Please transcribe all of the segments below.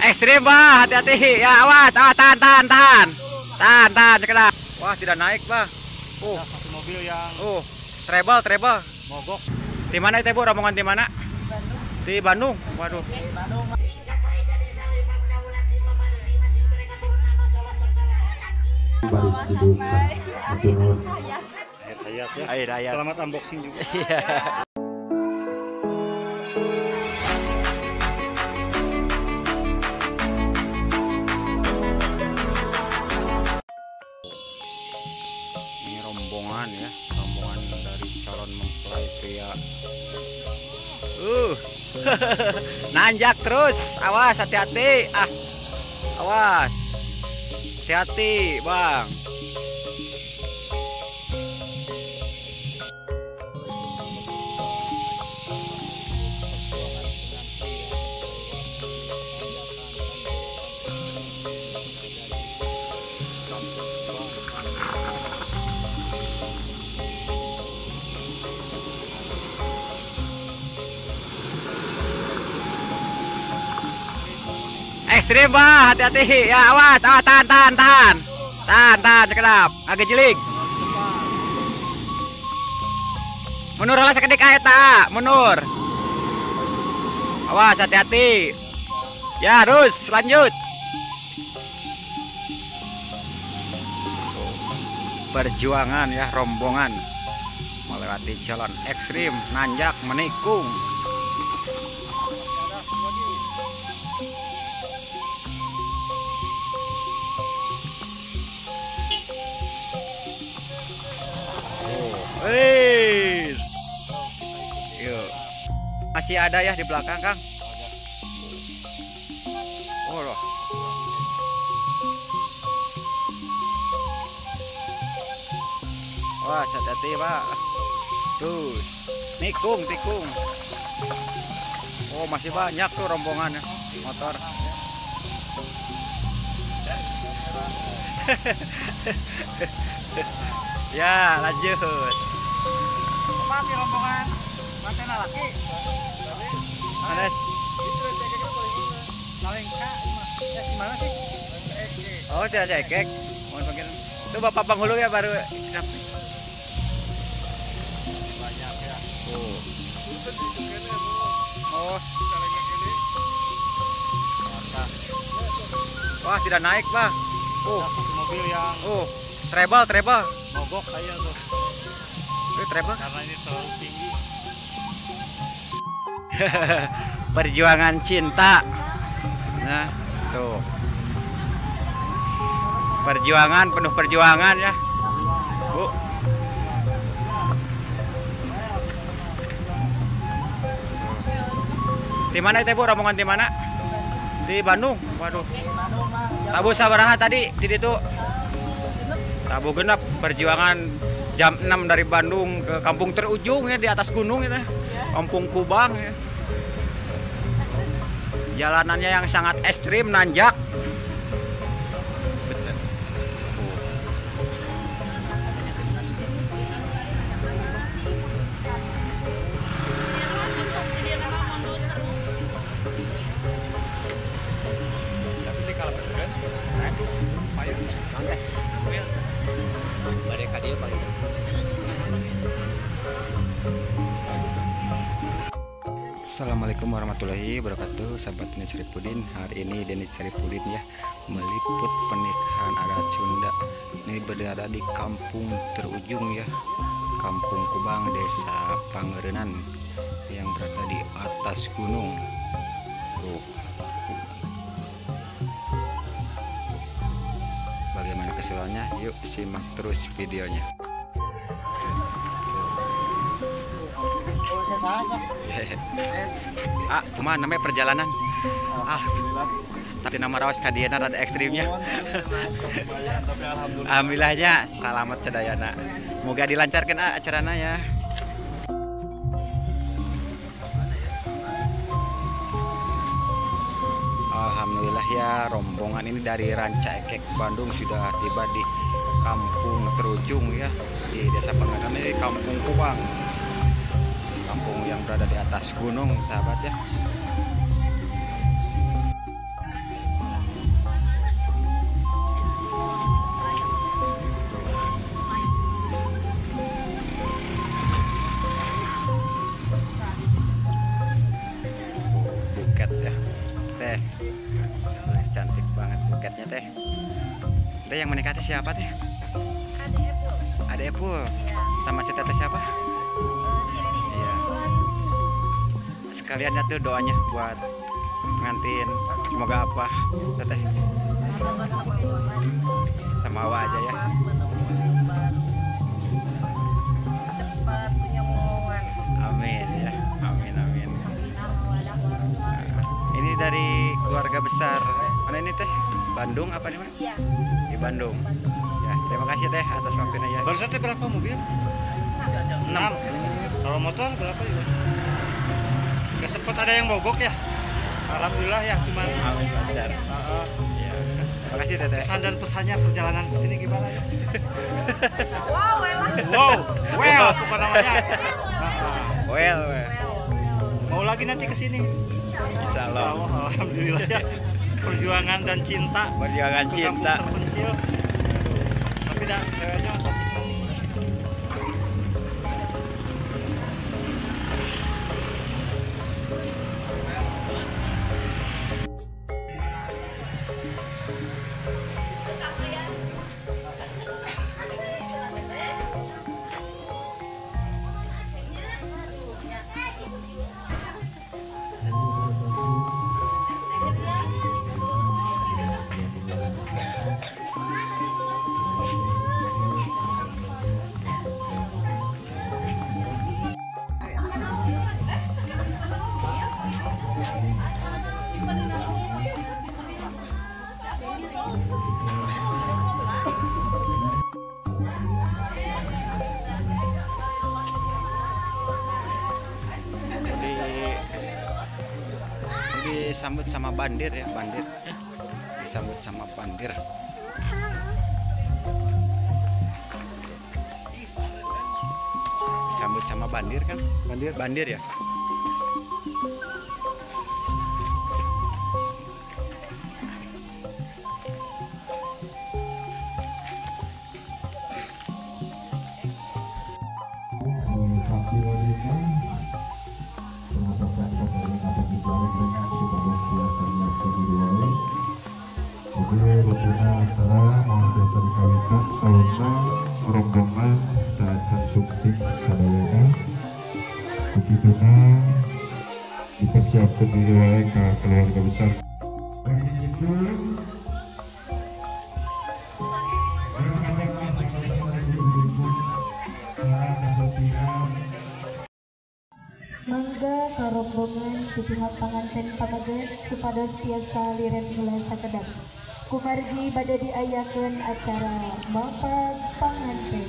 Ekstrim bah, hati-hati ya, awas, awas, tahan, sekedar. Wah, tidak naik bah. Masih mobil yang treble. mogok. Di mana itu Bu? Rombongan di mana? Di Bandung. Waduh. Baris dibuka. Betul. Hayat ya. Air ayat. Selamat unboxing juga. Ini rombongan ya, rombongan dari calon mempelai pria. Nanjak terus, awas, hati-hati. Awas, hati-hati, Bang. Ekstrim bah, hati-hati ya, awas, tahan, sekedap, agak jeling. Mundur lah sekedik eta, mundur. Awas, hati-hati. Ya, terus lanjut. Perjuangan ya, rombongan melewati jalan ekstrim, nanjak, menikung. Yuk. Masih ada ya di belakang, Kang? Oh loh. Wah, hati-hati Pak. Terus tikung. Oh, masih banyak tuh rombongan motor. Ya, lanjut. Mati rombongan. Mati laki. Mana? Gimana sih? Oh, tidak cekek. Mohon panggil. Itu Bapak penghulu ya baru. Banyak ya. Oh. Wah, tidak naik, Pak. Masih mobil yang treble. mogok saya tuh. Itu treble. Karena ini terlalu tinggi. Perjuangan cinta. Nah, tuh. Perjuangan, penuh perjuangan ya. Bu. Di mana itu Bu? Rombongan di mana? Di Bandung. Waduh. Tabu sabaraha tadi di situ. Tabu genap, perjuangan jam 6 dari Bandung ke kampung terujung ya, di atas gunung itu. Kampung Kubang ya. Jalanannya yang sangat ekstrim, nanjak. Betul. Assalamualaikum warahmatullahi wabarakatuh, sahabat Denis Saripudin. Hari ini Denis Saripudin ya meliput pernikahan adat Sunda. Ini berada di kampung terujung ya, Kampung Kubang, Desa Pangerenan yang berada di atas gunung. Tuh. Bagaimana keseruannya? Yuk simak terus videonya. Kumaha namanya perjalanan? Alhamdulillah. Tapi nama rawas kadiana rada ekstrimnya. Alhamdulillahnya selamat sedayana. Moga dilancarkan acarana ya. Alhamdulillah ya, rombongan ini dari Ranca Ekek Bandung sudah tiba di Kampung Terujung ya, di Desa Pangeran, di Kampung Kubang. Kampung yang berada di atas gunung, sahabat ya. ya. Teh. Wih, cantik banget buketnya teh. Teh yang menikah teh siapa teh? Ada Epul. Sama si teteh siapa? Siti. Iya. Sekalian ya tuh doanya buat pengantin. Semoga apa teteh? Sama Awa aja ya. Cepat punya momongan. Amin ya. Amin amin. Nah, ini dari keluarga besar. Mana ini teh? Bandung apa nih, Mas? Iya. Di Bandung. Ya, terima kasih teh atas mampirnya ya. Barusan teh berapa mobil? 6. Kalau motor berapa ya? Gak sempet ada yang mogok ya? Alhamdulillah ya, cuman Amin lancar. Ya. Terima kasih teteh. kesan dan pesannya perjalanan ke sini gimana ya? Wow, elah. Wow, well, apa namanya? Well, well. Mau lagi nanti ke sini? Insya Allah. Alhamdulillah ya. Perjuangan dan cinta. Perjuangan Ke cinta. kampung terpencil. Tapi dah ceweknya cantik. Disambut sama bandir ya, bandir. Disambut sama bandir. Disambut sama bandir kan? Bandir ya. rombongan Darajan Sukti sadayana begituna dipersiapkan diri wae ke keluarga besar. Mangga karombongan di pihak panganten pamaget supados tiasa liren mulai sakedap. Kumargi bade diayakeun acara mapag panganten.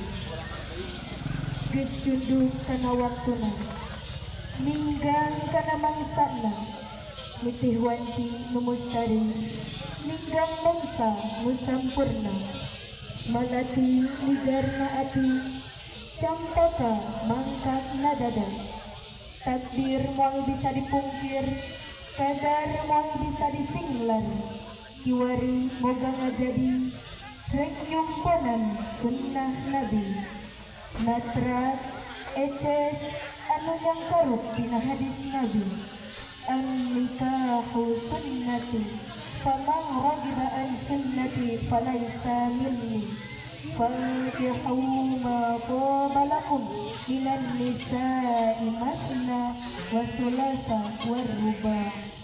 Geus junduk kana waktuna. Ninggang kana mangsana. Nitih wanci nu mustari. Ninggang mangsa nu sampurna. Malati nigarna ati. Campaka mangkat nadada. Takdir moal bisa dipungkir, kadar moal bisa disinglan. Kiwari moga ngajadi rek nyumponan sunnah Nabi. Natrat eces anu yang karuk dina hadis Nabi. An nikahu sunnati faman ragiba an sunnati falaysa minni. Fankihu ma qaba lakum minan nisa'i masna wa thulatha wa ruba'.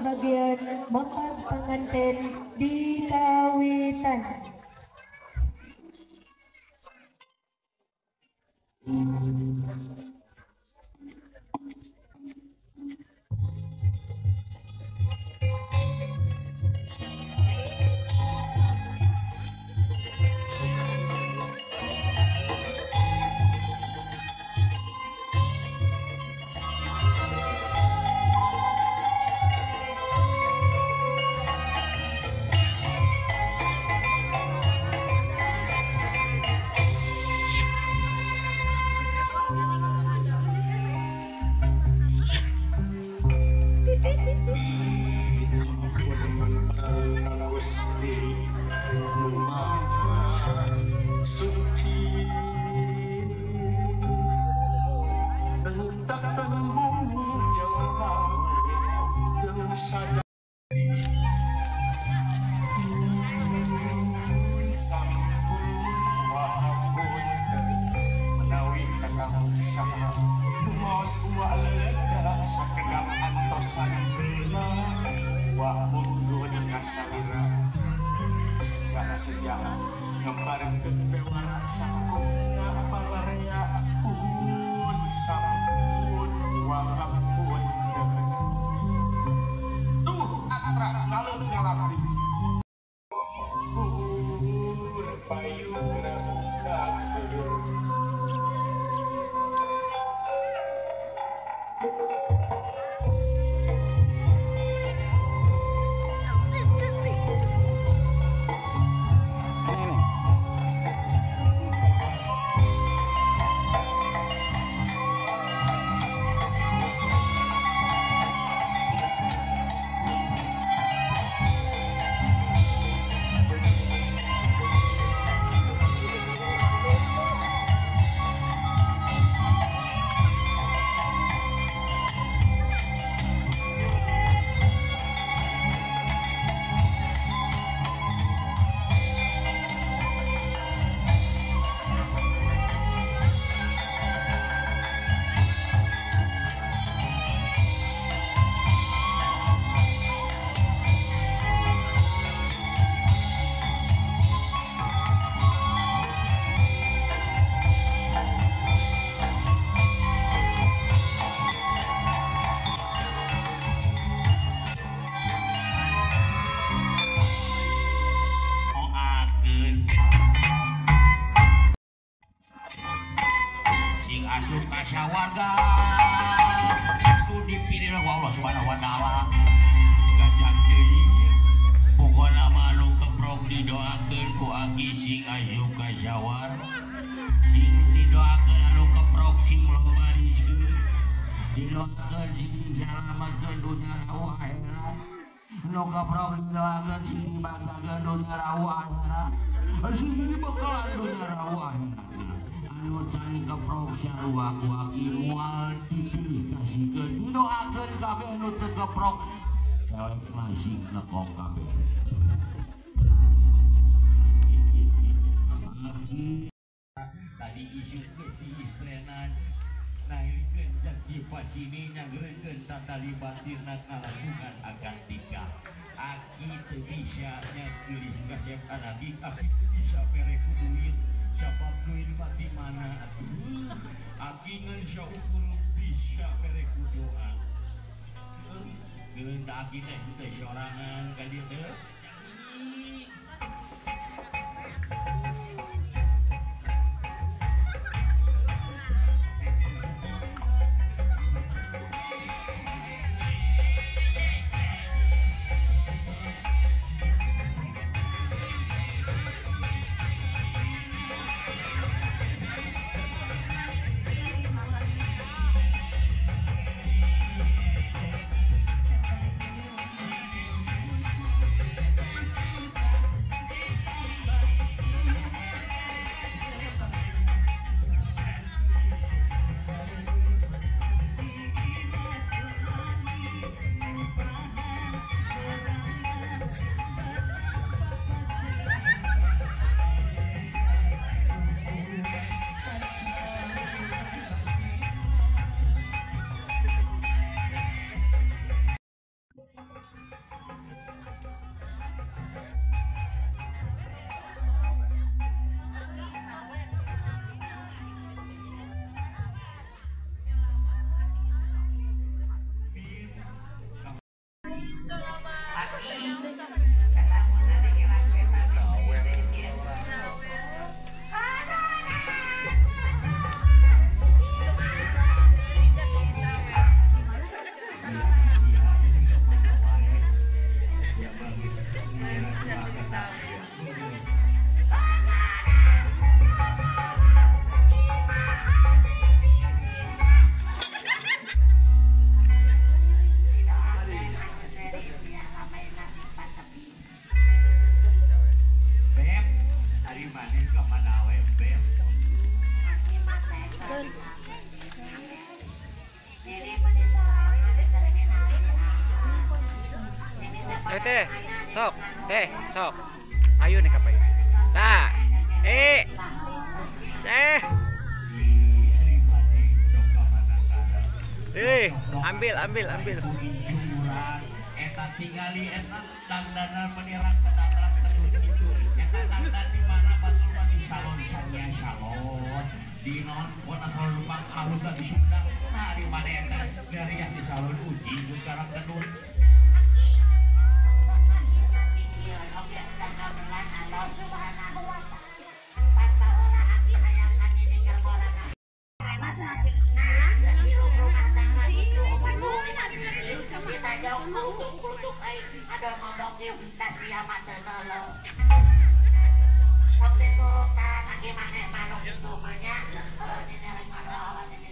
Bagian mapag panganten di kawitan. ngembarkeun bewara sakuna balarea pun sampun walaupun tuh atra ngaleun ngalapri payung ramukakeun asup kasyawarga itu dipilih oleh Allah Subhanahu wa taala gajah deui pokona manu keprok didoakeun ku aki sing asup kasyawar sing didoakeun anu keprok sing loba rezeki didoakeun sing disalamatkeun dunya rawa akhirat anu keprok didoakeun sing dibanggakeun dunya rawa akhirat sing dibekalan dunya rawa akhirat anu cari keprok sarua ku aki moal dipilih kasihkeun didoakeun kabeh anu teu keprok celek masih nekok kabeh tadi isu di istrenan nahirkeun janji pasini nyanggeurkeun tata libatirna ngalakukan akad nikah aki teu bisa nyageulis kasep anaki aki teu bisa pere ku duit sabab duit mati mana atuh aki ngan syaukur bisa pere ku doa geun aki teh teu sorangan ka dieu teh teh sok ayo nih kapan nah ambil eta tingali eta dandanan menirang kedatang itu di mana batul di salon saya salon di non warna salon lupa halus di Sunda. Nah di mana eta dari yang di salon uji juga kedun. ada ngomong yuk kasih amat dulu waktu itu kan lagi mana maluk itu banyak ini dari marah jadi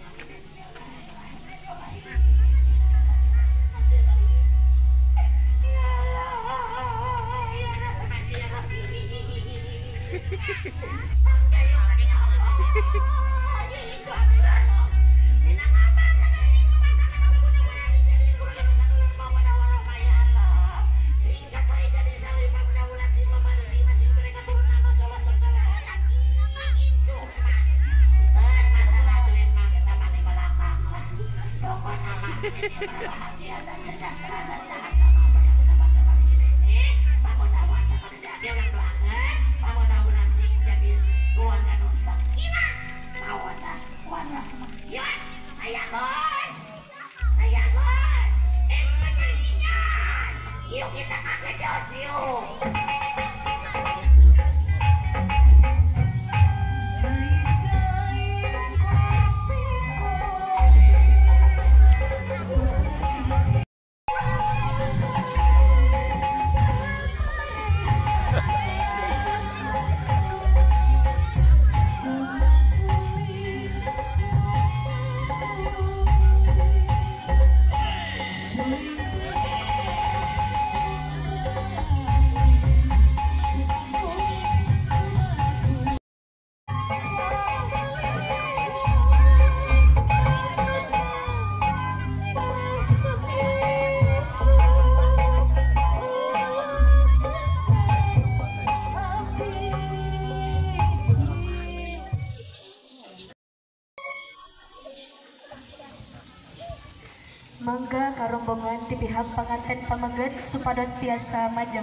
Mangga karombongan di pihak pengantin pameget supados tiasa majeng.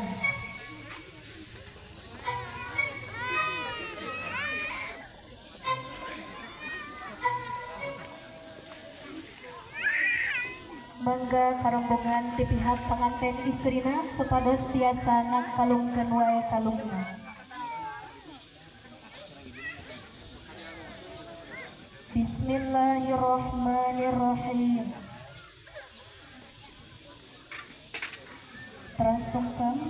Mangga karombongan di pihak pengantin istrina supados tiasa ngakalungkeun wae kalungna. Bismillahirrahmanirrahim. Prasungkem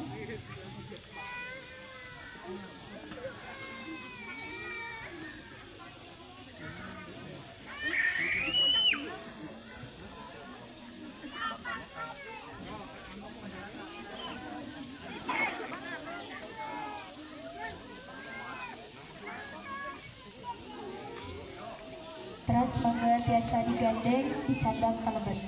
Teras mangga biasa digandeng dicandang kalebet.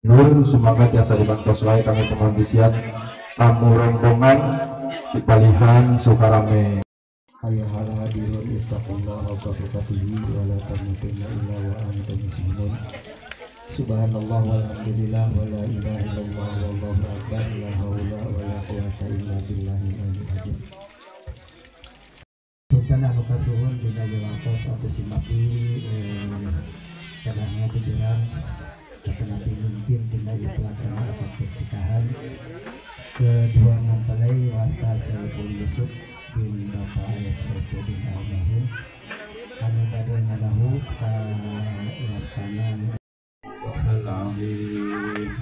Nur semangat tiasa dibantos wae kami pengondisian tamu rombongan di palihan Sukarame. Hayya hala hadiru ittaqullah wa qatubihi wa la tamutunna illa wa antum muslimun. Subhanallah walhamdulillah wa la ilaha illallah wallahu akbar la haula wa la quwwata illa billahil aliyyil azim. Punten anu kasuhun dina jelatos atau simaki karena jajaran ketenaga pemimpin dina pelaksanaan akad pernikahan kedua mempelai wasta Saiful Yusuf bin Bapak Ayub Saifuddin almarhum anu badhe ngalahu ka wastana Al-Azim.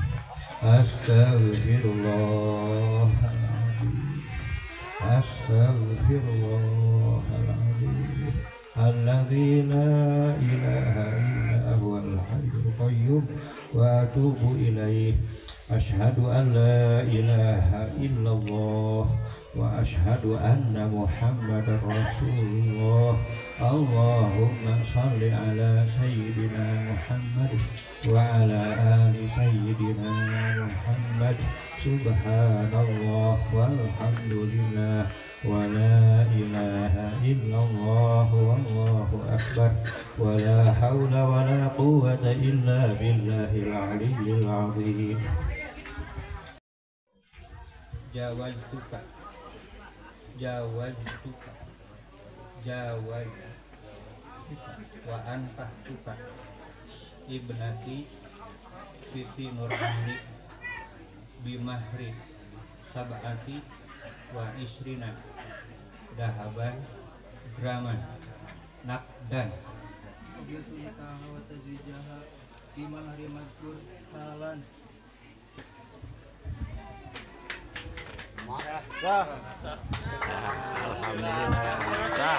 Astaghfirullah. Astaghfirullahaladzim alladzi la ilaha illa huwal hayyul qayyum wa atubu ilaih. Asyhadu an la ilaha illallah wa asyhadu anna Muhammadar Rasulullah. Allahumma shalli ala sayyidina Muhammad wa ala ali sayyidina Muhammad. Subhanallah walhamdulillah wa la ilaha illallah wallahu akbar wa la hawla wa la quwwata illa billahil aliyyil azim. Jawaztuka wa anta suka ibnati Siti Nurhani bimahri sab'ati wa isrina dahaban graman nakdan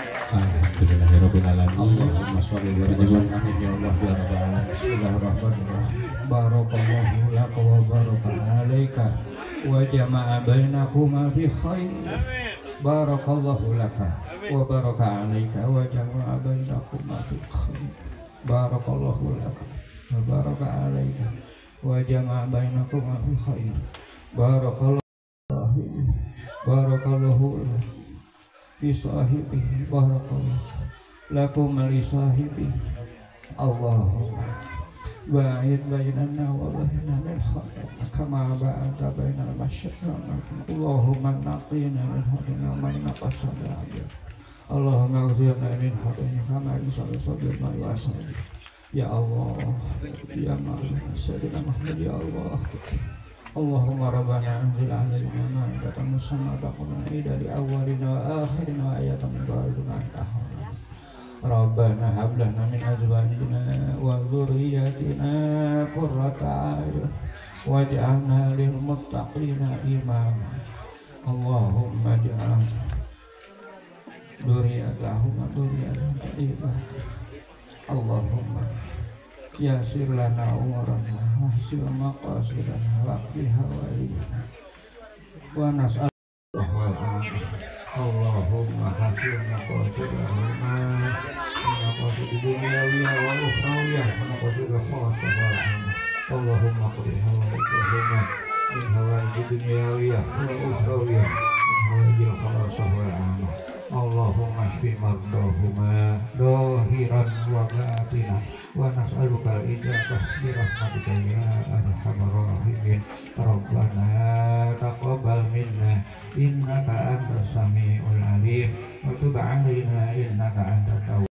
Alhamdulillahirrahmanirrahim. Allahumma sholli wa sallim ya Allah ya rabbal alamin. Bismillahirrahmanirrahim. Barakallahu laka wa baraka alaika wa jama'a bainakuma fi khair. Barakallahu laka wa baraka alaika wa jama'a bainakuma fi khair. Barakallahu laka wa baraka alaika wa jama'a bainakuma fi khair. Barakallahu fi sahibi barakallahu lakum li sahibi. Allahumma ba'id bainana wa baina al-khalq kama ba'adta bainal masyriqi wal maghrib. Allahumma naqina min hadina ma naqasana. Allahumma ighfirna min hadina kama yusallu ma yu'asir. Ya Allah ya Maulana Sayyidina Muhammad ya Allah. Allahumma rabbana anzil alaina ma'idatan musammadatan dari awalina wa akhirina wa ayatan min baridina tahara. Rabbana hab lana min azwajina wa dhurriyyatina qurrata a'yun waj'alna lil muttaqina imama. Allahumma ja'al dzurriyyatahum dzurriyyatan thayyibah. Allahumma yasir lana umrana hasil maqasidana waqti hawaiyana wa nas'al Allahumma hasil maqasidana maqasid dunyawiyah wa ukhrawiyah maqasid khasah. Allahumma qdi hawaijahuma min hawaij dunyawiyah wa ukhrawiyah min hawaijil khasah wal amal. Allahumma shfi mardahuma dohiran wa batina wa nas'aluka al-ijabah bi rahmatika ya arhamar rahimin. Rabbana taqabbal minna innaka antas samiul alim wa tub 'alaina innaka antat tawwabur.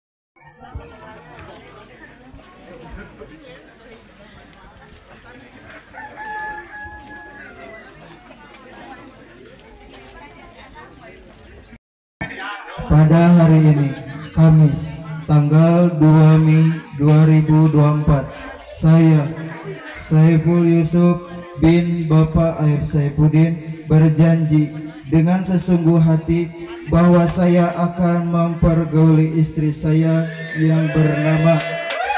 Pada hari ini, Kamis, tanggal 2 Mei 2024, saya, Saiful Yusuf bin Bapak Ayub Saifuddin, berjanji dengan sesungguh hati bahwa saya akan mempergauli istri saya yang bernama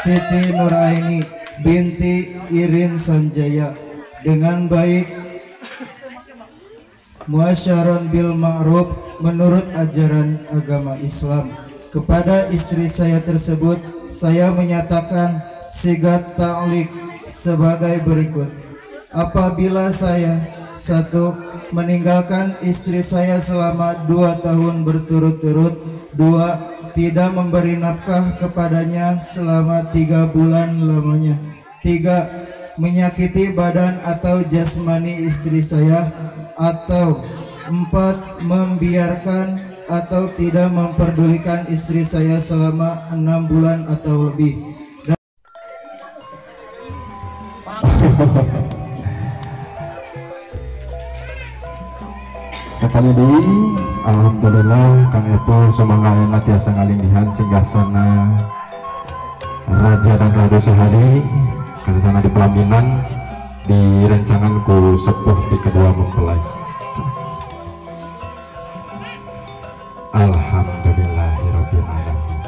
Siti Nuraini binti Irin Sanjaya dengan baik, muasyaron bil ma'ruf menurut ajaran agama Islam. Kepada istri saya tersebut, saya menyatakan sigat ta'liq sebagai berikut. Apabila saya 1. meninggalkan istri saya selama 2 tahun berturut-turut, 2. tidak memberi nafkah kepadanya selama 3 bulan lamanya, 3. Menyakiti badan atau jasmani istri saya. Atau 4. Membiarkan atau tidak memperdulikan istri saya selama 6 bulan atau lebih. Sekali deui alhamdulillah Kang Epul sumangga tiasa ngalindihan singgasana Raja dan Ratu Sehari singgasana di pelaminan direncangan ku sepuh di kedua mempelai. Alhamdulillahirabbil alamin.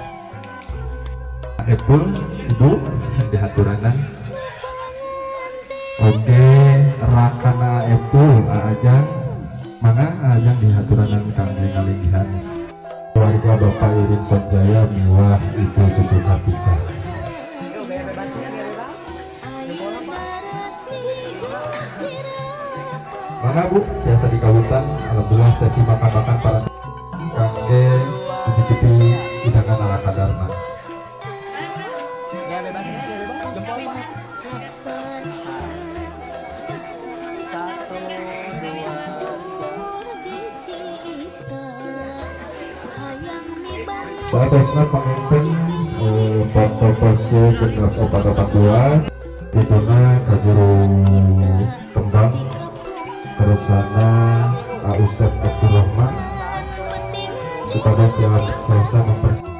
Epul Ibu dihaturanan. Oke, rakana Epul Ajang mana Ajang dihaturanan kami ngalindihan keluarga Bapak Irin Sonjaya miwah Ibu Cucu Katika. Mana Bu, biasa di kawitan alhamdulillah sesi makan-makan para kangge mencicipi hidangan ala kadarna. Saatnya pemimpin foto pose bener obat-obat buat dituna kajuru kembang tersana Ausep Abdurrahman supaya siapa selesai mempersiapkan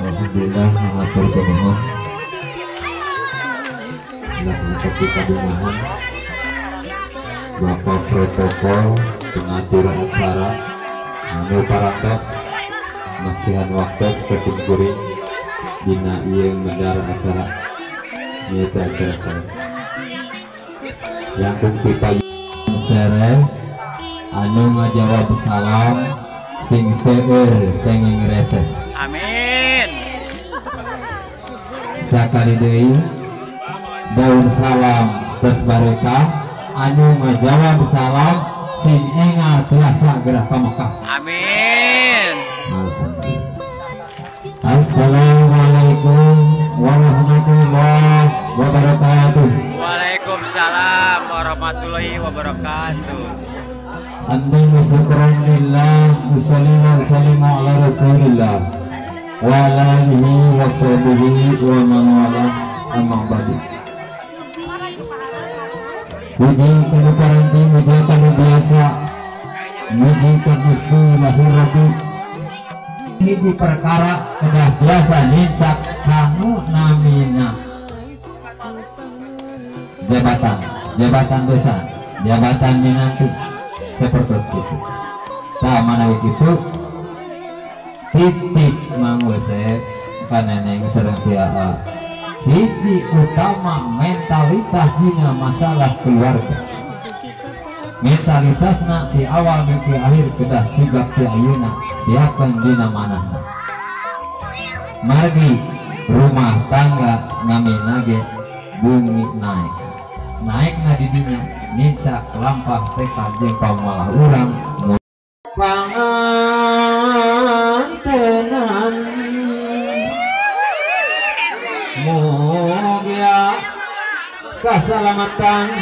Alhamdulillah mengatur kemohon setelah mencapai kadumahan Bapak protokol pengatur acara anu parantos masihan waktu kesimkuring dina ieu mendar acara nyata acara saya yang pipa seren anu ngajawab salam sing seueur kenging receh. Amin. Sakali deui daun salam terus barokah anu ngajawab salam sing engal tiasa gerah ka Mekah. Amin. Assalamualaikum warahmatullahi wabarakatuh. Waalaikumsalam warahmatullahi wabarakatuh. Hamdan syukran lillah wa sallimu ala rasulillah wa ala alihi wa sahbihi wa man wala amma ba'du. Puji kana paranti, puji kana biasa, puji ka Gusti lahir rati hiji perkara kedah biasa nicak kanu namina jabatan besar, jabatan minatu seperti itu. Tak mana begitu titik mangusep karena neng serang siapa hiji utama mentalitas dina masalah keluarga. Mentalitas di awal di akhir kedah sigap di ayuna siapan dina mana margi rumah tangga naminage bumi naik na di dinya nicak lampah tekad jeung pamalah urang pangantenan mugia keselamatan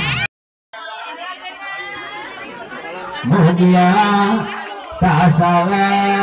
mugia keselamatan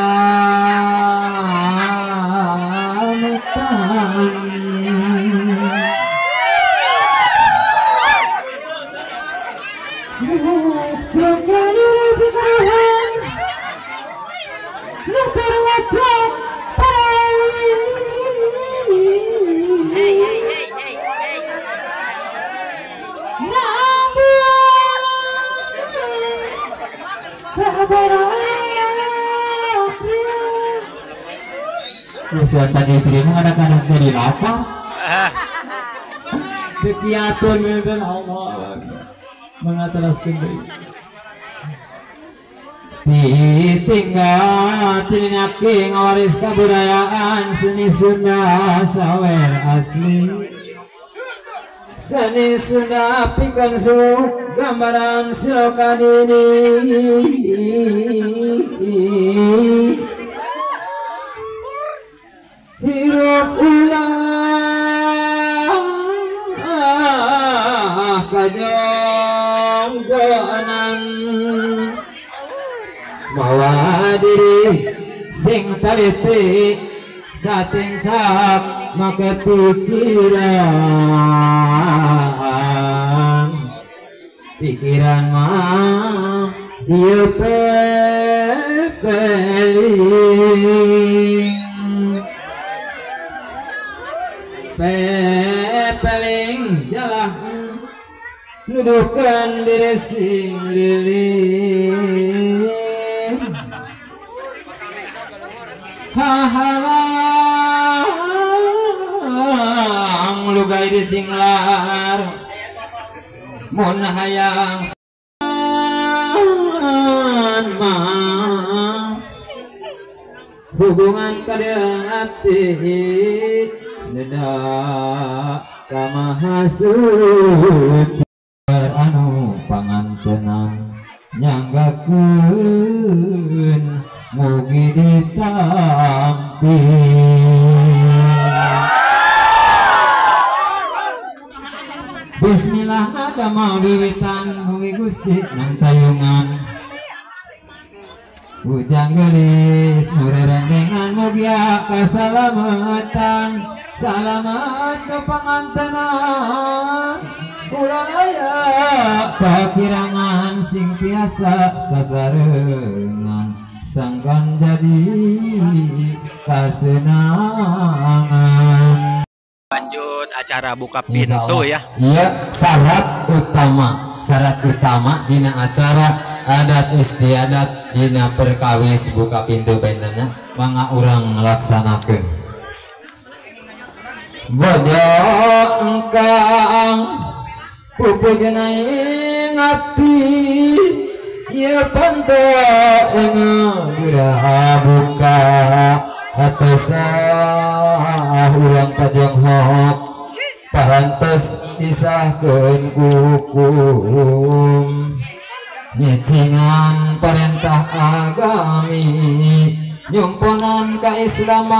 Usuan tadi istrimu anak-anaknya di lapang kekiatun dan Allah mengataskan baik ditinggal tinaki ngawaris kebudayaan seni Sunda sawer asli seni Sunda pikan suluk gambaran silokan ini hirup ulah kajong joanan mawa diri sing taliti sating cap make pikiran mah ieu pepeling jalan nuduhkan diri sing lilin hahalang lugai di singlar mun hayang hubungan kadang hati dedak kamahasuci anu pangantenang nyanggakeun mugi ditampi bismillah ada mau wiwitan mugi Gusti nang tayungan Ujang gelis nurerendengan mugia keselamatan salamat ke pangantenan ulaya kekirangan sing tiasa sasarengan sangkan jadi kesenangan. Lanjut acara buka pintu ya. Iya, syarat utama dina acara adat istiadat dina perkawis buka pintu bentennya mangga urang ngelaksanakeun bojo engkang pupujeun ngati ieu panto geura buka atosah urang pajonghok parantos disahkeun hukum nyecingan perintah agami nyumponan keislaman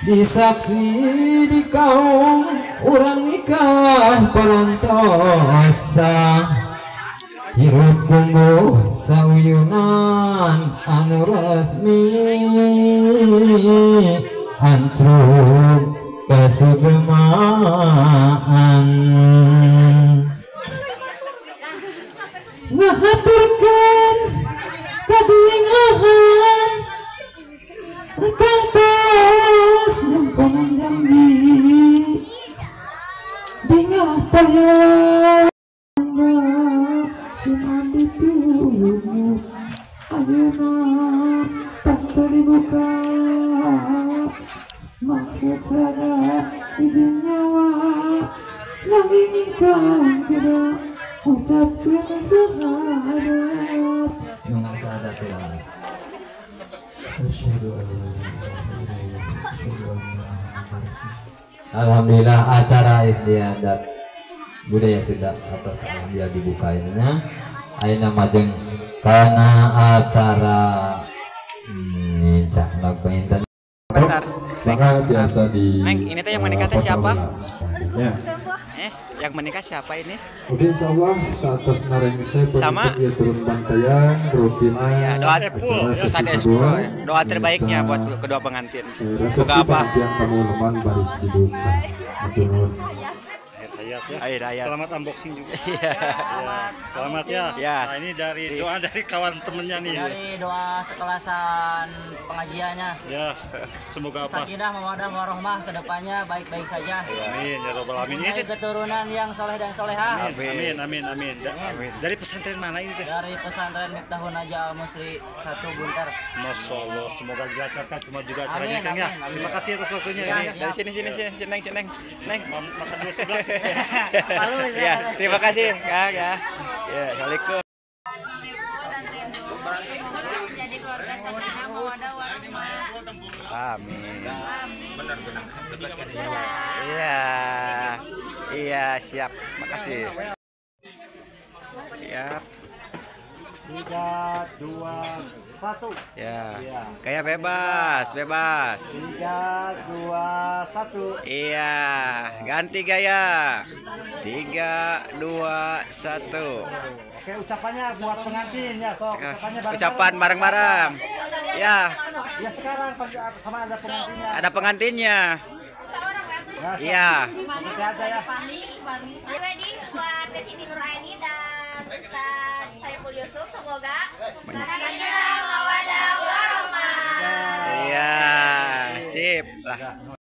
disaksi di kaum urang nikah perantosa hirup kumbuh sauyunan anu resmi hancur kesugemaan ngahaturkeun kaduing ilmu ayeuna tante dibuka maksud rada izin nyawa nanging kang tidak ucapkeun syahadat Nungan sahadat teh malik. Asyhadu an la ilaha illallah asyhadu anna Muhammadar Rasulullah. Alhamdulillah acara istiadat budaya Sunda atas alhamdulillah dibukainya. Ayeuna majeng kana acara cak penginten. Bentar. Maka biasa di Neng, ini teh yang menikah teh siapa? Ya. Yang menikah siapa ini? Oke, insyaallah saat tos nareng saya Sama. ya turun pantaian rutin Ya, doa acara sesi Ustadz kedua. doa terbaiknya buat kedua pengantin. Resepsi Semoga apa? penantian tamu leman baris dibuka. Betul. Hayat ya. Selamat unboxing juga. Iya. Selamat ya. Ya. Nah, ini dari doa dari kawan temennya nih. Dari doa sekelasan pengajiannya. Ya. Semoga apa? Sakinah mawaddah warahmah kedepannya baik-baik saja. Amin ya robbal alamin. Mempunyai keturunan yang soleh dan soleha. Amin. Dari pesantren mana ini teh? Dari pesantren Miftahun Naja Al Musri 1 Buntar. Masya Allah, semoga dilancarkan semua juga acaranya Amin, Kang ya. amin. Terima kasih atas waktunya Ya, ini. Dari sini Neng. Makan dulu sebelah. Lalu Ya, terima kasih Kang ya. Ya, assalamualaikum. Jadi keluarga sakinah mawaddah warahmah. Amin. Iya, siap. Makasih. Siap. 3, 2, 1. Ya. Iya. Kayak bebas. 3, 2, 1. Iya, ganti gaya. 3, 2, 1. Oke, ucapannya buat pengantin ya, sok. Ucapannya bareng-bareng. Ucapan bareng-bareng. Ya, Ya sekarang sama ada pengantinnya. ada pengantinnya. Ya, sok. Iya. Nanti aja ya. Jadi buat Siti Nuraini dan Ustaz Saiful Yusuf semoga sakinah mawaddah warahmah. Iya, sip. Lah.